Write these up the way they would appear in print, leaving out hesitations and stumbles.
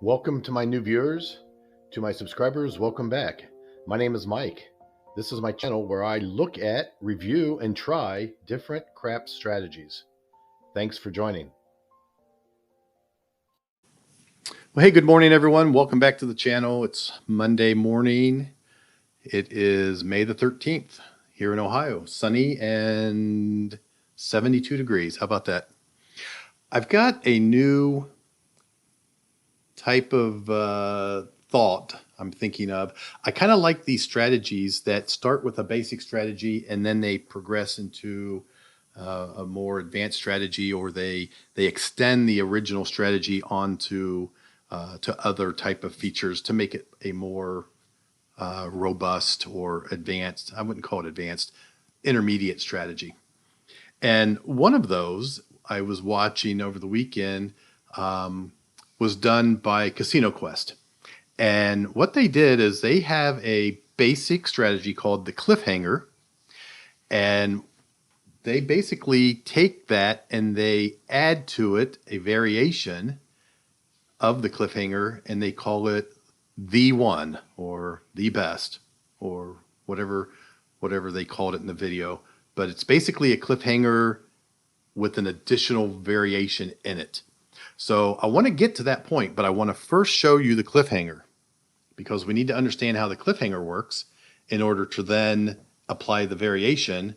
Welcome to my new viewers. To my subscribers, welcome back. My name is Mike. This is my channel where I look at, review, and try different craps strategies. Thanks for joining. Well, hey, good morning, everyone. Welcome back to the channel. It's Monday morning. It is May the 13th here in Ohio. Sunny and 72 degrees. How about that? I've got a new type of thought I'm thinking of. I kind of like these strategies that start with a basic strategy and then they progress into a more advanced strategy, or they extend the original strategy onto to other type of features to make it a more robust or advanced, I wouldn't call it advanced, intermediate strategy. And one of those I was watching over the weekend was done by Casino Quest. And what they did is they have a basic strategy called the CliffHanger. And they basically take that and they add to it a variation of the CliffHanger, and they call it the one or the best or whatever they called it in the video. But it's basically a CliffHanger with an additional variation in it. So I want to get to that point, but I want to first show you the CliffHanger, because we need to understand how the CliffHanger works in order to then apply the variation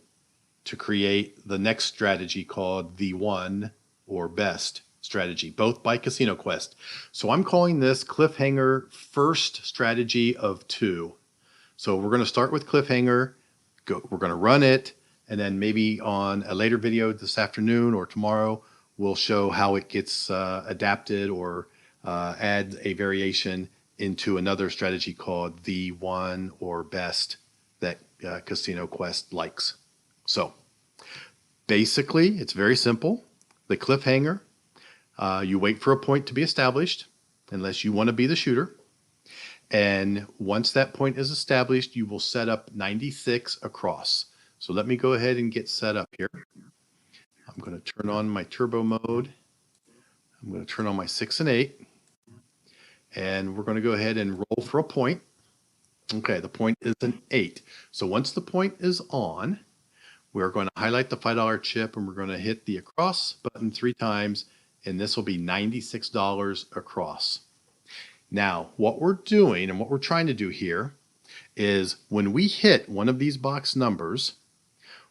to create the next strategy called the one or best strategy, both by Casino Quest. So I'm calling this CliffHanger first strategy of two. So we're going to start with CliffHanger, we're going to run it, and then maybe on a later video this afternoon or tomorrow, we'll show how it gets adapted or add a variation into another strategy called the one or best that Casino Quest likes. So basically, it's very simple. The CliffHanger, you wait for a point to be established, unless you want to be the shooter. And once that point is established, you will set up 96 across. So let me go ahead and get set up here. I'm going to turn on my turbo mode. I'm going to turn on my 6 and 8. And we're going to go ahead and roll for a point. Okay, the point is an 8. So once the point is on, we're going to highlight the $5 chip and we're going to hit the across button 3 times, and this will be $96 across. Now, what we're doing and what we're trying to do here is when we hit one of these box numbers,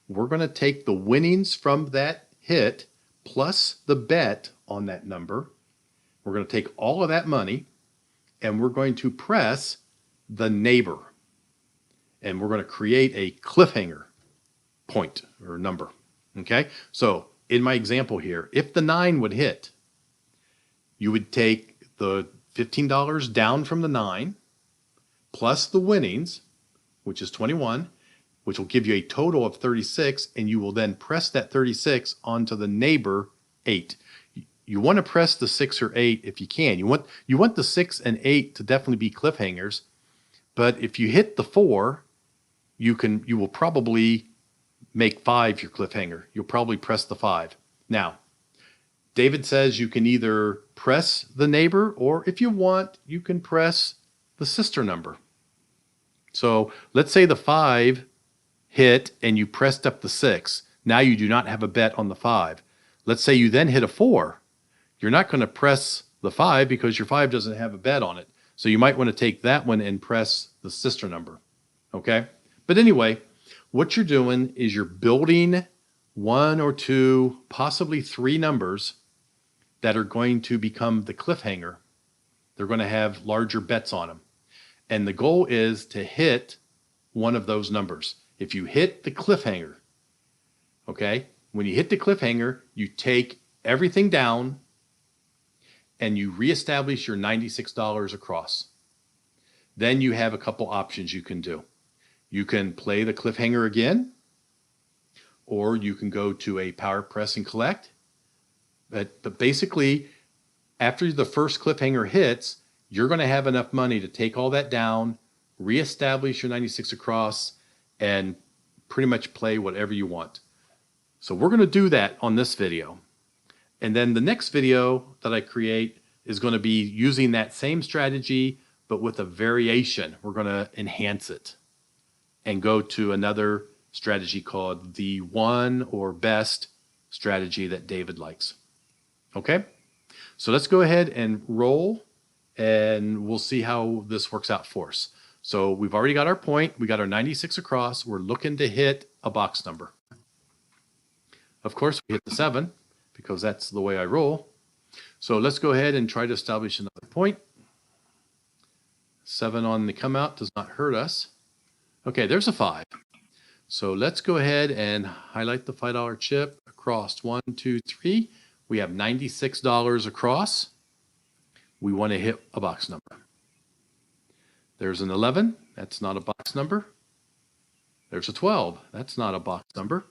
we're going to take the winnings from that hit plus the bet on that number. We're going to take all of that money and we're going to press the neighbor, and we're going to create a CliffHanger point or number. Okay, so in my example here, if the 9 would hit, you would take the $15 down from the 9 plus the winnings, which is 21, which will give you a total of 36, and you will then press that 36 onto the neighbor 8. You want to press the 6 or 8 if you can. You want the 6 and 8 to definitely be CliffHangers, but if you hit the 4, you will probably make 5 your CliffHanger. You'll probably press the 5. Now, David says you can either press the neighbor, or if you want, you can press the sister number. So let's say the 5 hit and you pressed up the 6. Now you do not have a bet on the 5. Let's say you then hit a 4. You're not going to press the 5 because your 5 doesn't have a bet on it. So you might want to take that one and press the sister number. Okay? But anyway, what you're doing is you're building 1 or 2, possibly 3 numbers that are going to become the CliffHanger. They're going to have larger bets on them. And the goal is to hit one of those numbers. If you hit the CliffHanger, okay, when you hit the CliffHanger, you take everything down and you reestablish your $96 across. Then you have a couple options you can do. You can play the CliffHanger again, or you can go to a power press and collect. But basically, after the first CliffHanger hits, you're going to have enough money to take all that down, reestablish your 96 across, and pretty much play whatever you want. So we're going to do that on this video. And then the next video that I create is going to be using that same strategy, but with a variation. We're going to enhance it and go to another strategy called the one or best strategy that David likes. Okay, so let's go ahead and roll, and we'll see how this works out for us. So we've already got our point. We got our 96 across. We're looking to hit a box number. Of course, we hit the 7 because that's the way I roll. So let's go ahead and try to establish another point. 7 on the come out does not hurt us. Okay, there's a 5. So let's go ahead and highlight the $5 chip across 1, 2, 3. We have $96 across. We want to hit a box number. There's an 11. That's not a box number. There's a 12. That's not a box number.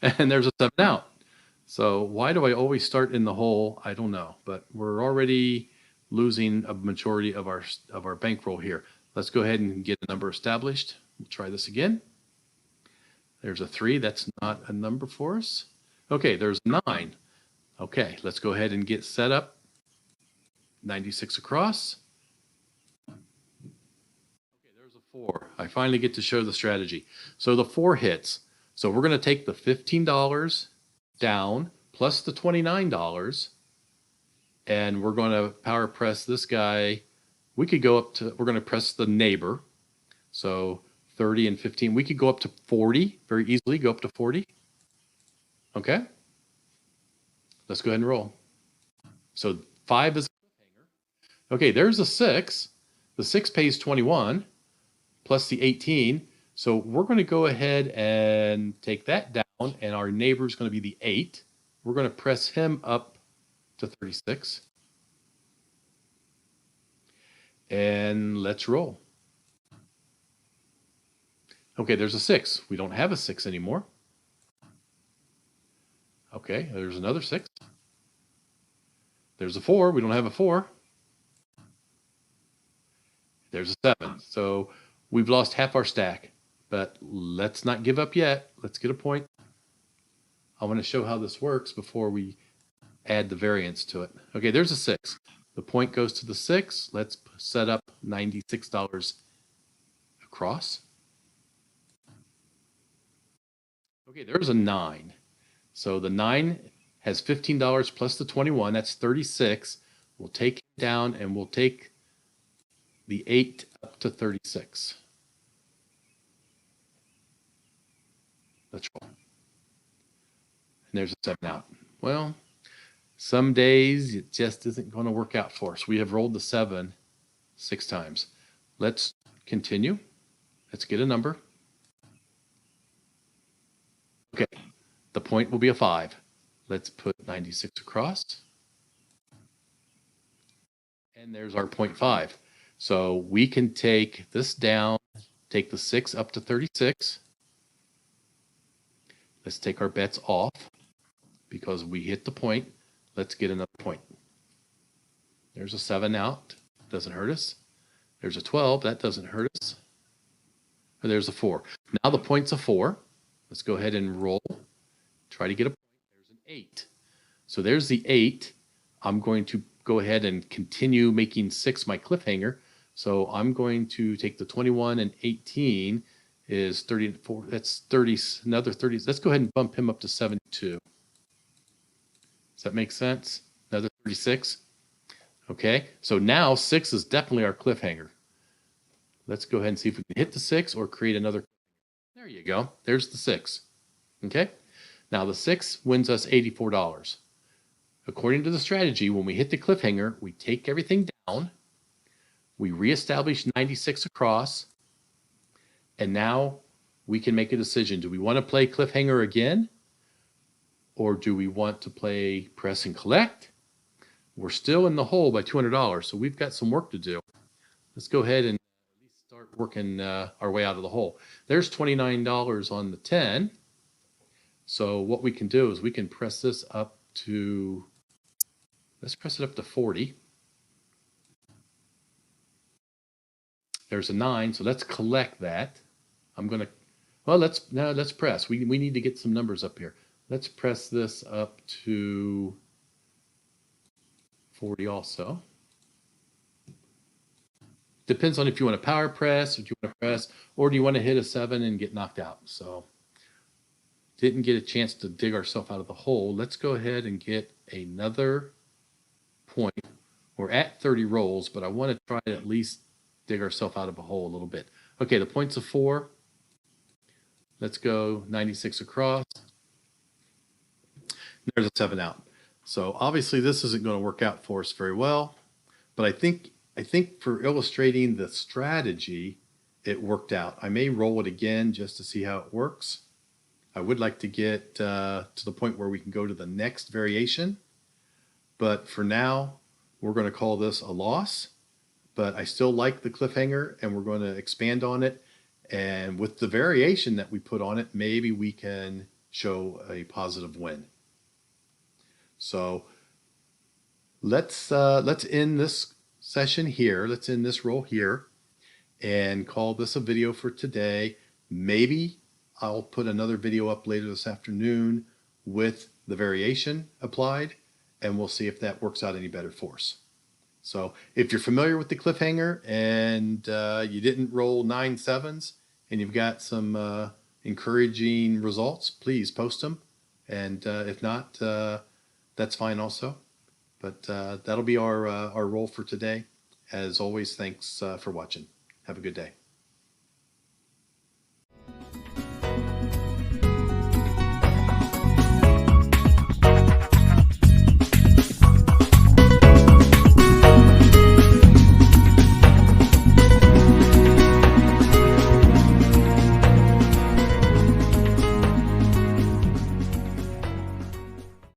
And there's a 7 out. So why do I always start in the hole? I don't know, but we're already losing a majority of our bankroll here. Let's go ahead and get a number established. We'll try this again. There's a 3. That's not a number for us. Okay, there's a 9. Okay, let's go ahead and get set up. 96 across. Okay, there's a 4. I finally get to show the strategy. So the 4 hits. So we're going to take the $15 down plus the $29, and we're going to power press this guy. We could go up to, we're going to press the neighbor. So 30 and 15. We could go up to 40 very easily, go up to 40. Okay. Let's go ahead and roll. So 5 is a CliffHanger. Okay, there's a 6. The 6 pays 21 plus the 18. So we're going to go ahead and take that down, and our neighbor is going to be the 8. We're going to press him up to 36. And let's roll. Okay, there's a 6. We don't have a 6 anymore. Okay, there's another 6. There's a 4. We don't have a 4. There's a 7. So we've lost half our stack, but let's not give up yet. Let's get a point. I want to show how this works before we add the variance to it. Okay, there's a 6. The point goes to the 6. Let's set up $96 across. Okay, there's a 9. So the 9 has $15 plus the 21. That's 36. We'll take it down, and we'll take the 8 up to 36. Let's roll. And there's a 7 out. Well, some days it just isn't going to work out for us. We have rolled the 7 6 times. Let's continue. Let's get a number. Okay, the point will be a 5. Let's put 96 across. And there's our 0.5. So we can take this down, take the 6 up to 36. Let's take our bets off because we hit the point. Let's get another point. There's a 7 out. Doesn't hurt us. There's a 12. That doesn't hurt us. And there's a 4. Now the point's a 4. Let's go ahead and roll. Try to get a point. There's an 8. So there's the 8. I'm going to go ahead and continue making 6 my CliffHanger. So I'm going to take the 21 and 18 is 34. That's 30, another 30. Let's go ahead and bump him up to 72. Does that make sense? Another 36. Okay, so now 6 is definitely our CliffHanger. Let's go ahead and see if we can hit the 6 or create another. There you go. There's the 6. Okay, now the 6 wins us $84. According to the strategy, when we hit the CliffHanger, we take everything down, we reestablish 96 across, and now we can make a decision. Do we want to play CliffHanger again? Or do we want to play press and collect? We're still in the hole by $200, so we've got some work to do. Let's go ahead and at least start working our way out of the hole. There's $29 on the 10. So what we can do is we can press this up to, let's press it up to 40. There's a 9, so let's collect that. I'm going to, well, let's press. We need to get some numbers up here. Let's press this up to 40 also. Depends on if you want to power press, if you want to press, or do you want to hit a 7 and get knocked out. So didn't get a chance to dig ourselves out of the hole. Let's go ahead and get another point. We're at 30 rolls, but I want to try to at least dig ourselves out of a hole a little bit. Okay, the point's a 4. Let's go 96 across. There's a 7 out. So obviously this isn't going to work out for us very well, but I think for illustrating the strategy, it worked out. I may roll it again just to see how it works. I would like to get to the point where we can go to the next variation, but for now, we're going to call this a loss. But I still like the CliffHanger, and we're going to expand on it. And with the variation that we put on it, maybe we can show a positive win. So let's end this session here. Let's end this roll here and call this a video for today. Maybe I'll put another video up later this afternoon with the variation applied, and we'll see if that works out any better for us. So if you're familiar with the CliffHanger and you didn't roll 9 7s and you've got some encouraging results, please post them. And if not, that's fine also. But that'll be our roll for today. As always, thanks for watching. Have a good day.